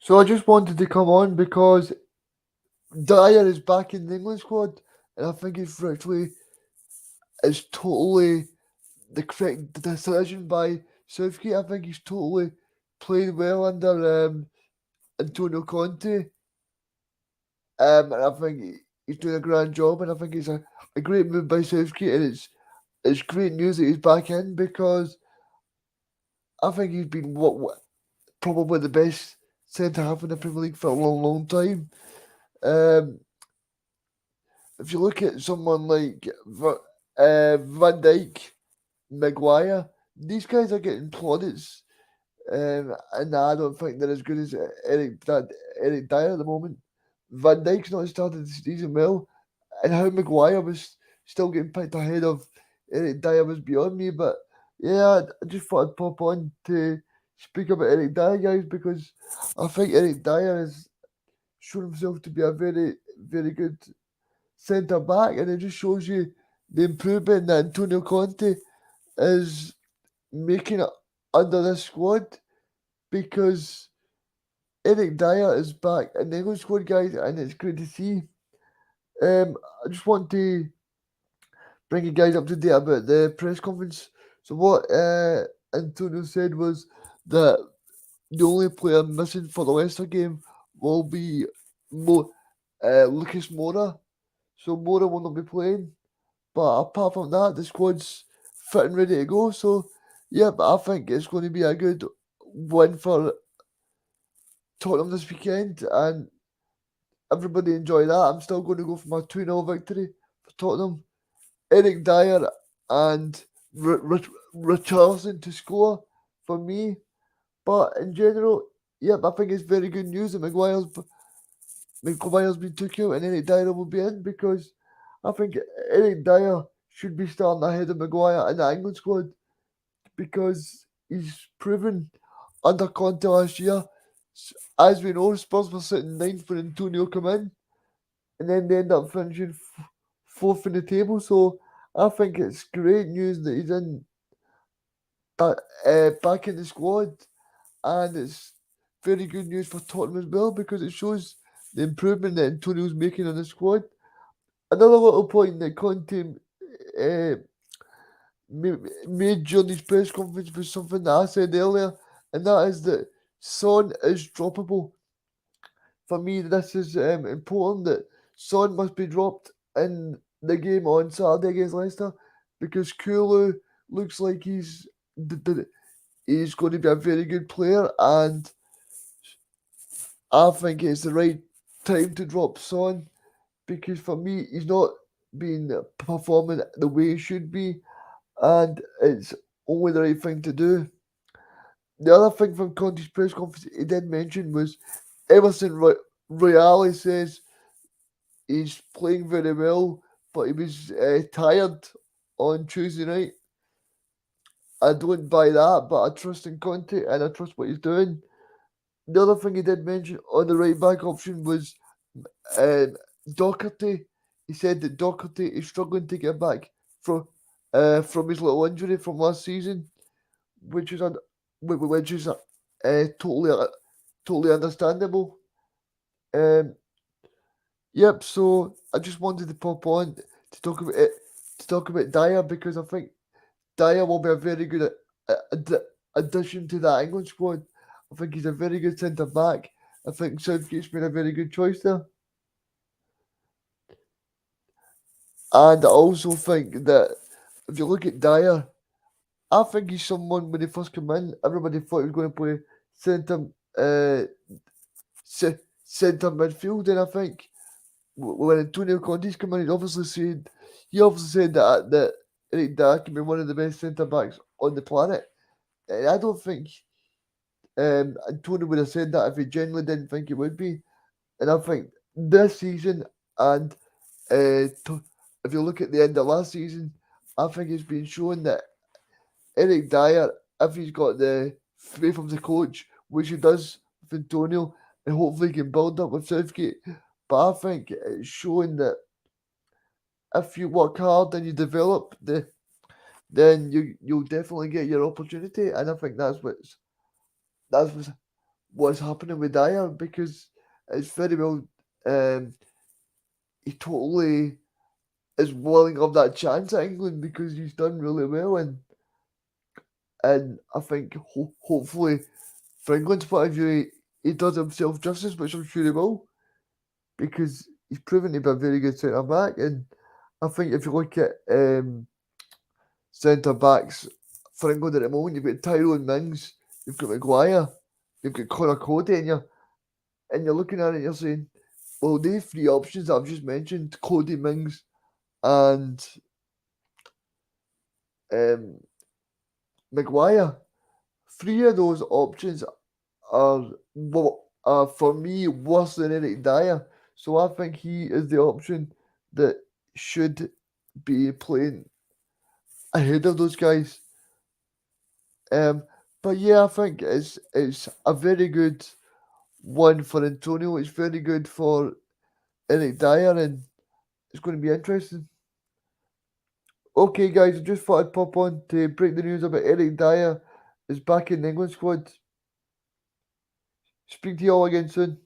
So I just wanted to come on because Dyer is back in the England squad, and I think it's totally the correct decision by Southgate. I think he's totally played well under Antonio Conte, and I think he's doing a grand job. And I think it's a great move by Southgate, and it's great news that he's back in because I think he's been probably the best centre half in the Premier League for a long time. Um, if you look at someone like Van Dijk, Maguire, these guys are getting plaudits, and I don't think they're as good as Eric Dyer at the moment. Van Dijk's not started the season well, and how Maguire was still getting picked ahead of Eric Dyer was beyond me. But yeah, I just thought I'd pop on to speak about Eric Dyer, guys, because I think Eric Dyer has shown himself to be a very good centre back, and it just shows you the improvement that Antonio Conte is making it under this squad because Eric Dyer is back in the England squad, guys, and it's great to see. I just want to bring you guys up to date about the press conference. So what Antonio said was that the only player missing for the Leicester game will be Lucas Moura. So Moura will not be playing. But apart from that, the squad's fit and ready to go. So, yeah, but I think it's going to be a good win for Tottenham this weekend, and everybody enjoy that. I'm still going to go for my 2-0 victory for Tottenham. Eric Dyer and Richarlison to score for me. But in general, yep, I think it's very good news that Maguire's been took out and Eric Dyer will be in because I think Eric Dyer should be starting ahead of Maguire in the England squad because he's proven under Conte last year. As we know, Spurs were sitting ninth when Antonio came in, and then they end up finishing fourth in the table. So I think it's great news that he's back in the squad, and it's very good news for Tottenham as well because it shows the improvement that Antonio's making on the squad. Another little point that Conte uh, made during his press conference was something that I said earlier, and that is that Son is droppable. For me, this is important that Son must be dropped in the game on Saturday against Leicester because Kulu looks like he's going to be a very good player, and I think it's the right time to drop Son because for me, he's not been performing the way he should be, and it's only the right thing to do. The other thing from Conte's press conference he did mention was Emerson Royale says he's playing very well, but he was tired on Tuesday night. I don't buy that, but I trust in Conte and I trust what he's doing. The other thing he did mention on the right back option was um, Doherty. He said that Doherty is struggling to get back from his little injury from last season, which is totally understandable. Um, yep. So I just wanted to pop on to talk about Dyer because I think Dyer will be a very good addition to that England squad. I think he's a very good centre back. I think Southgate's made a very good choice there. And I also think that if you look at Dyer, I think he's someone when he first came in, everybody thought he was going to play centre uh, centre midfield, and I think when Antonio Conte's come in, he obviously said that Eric Dyer can be one of the best centre backs on the planet. And I don't think Antonio would have said that if he genuinely didn't think he would be. And I think this season and if you look at the end of last season, I think it's been shown that Eric Dyer, if he's got the faith of the coach, which he does with Antonio, and hopefully he can build up with Southgate. But I think it's showing that if you work hard and you develop, then you'll definitely get your opportunity. And I think that's what's what's happening with Dyer because it's very well um, he totally is willing of that chance at England because he's done really well and I think hopefully for England's point of view he does himself justice, which I'm sure he will because he's proven to be a very good centre back and I think if you look at centre backs for England at the moment, you've got Tyrone Mings, you've got Maguire, you've got Connor Cody, and you're looking at it, and you're saying, well, these three options that I've just mentioned, Cody Mings and um, Maguire, three of those options are for me worse than Eric Dyer. So I think he is the option that should be playing ahead of those guys. Um, but yeah, I think it's a very good one for Antonio. It's very good for Eric Dyer, and it's going to be interesting. Okay, guys, I just thought I'd pop on to break the news about Eric Dyer is back in the England squad. Speak to you all again soon.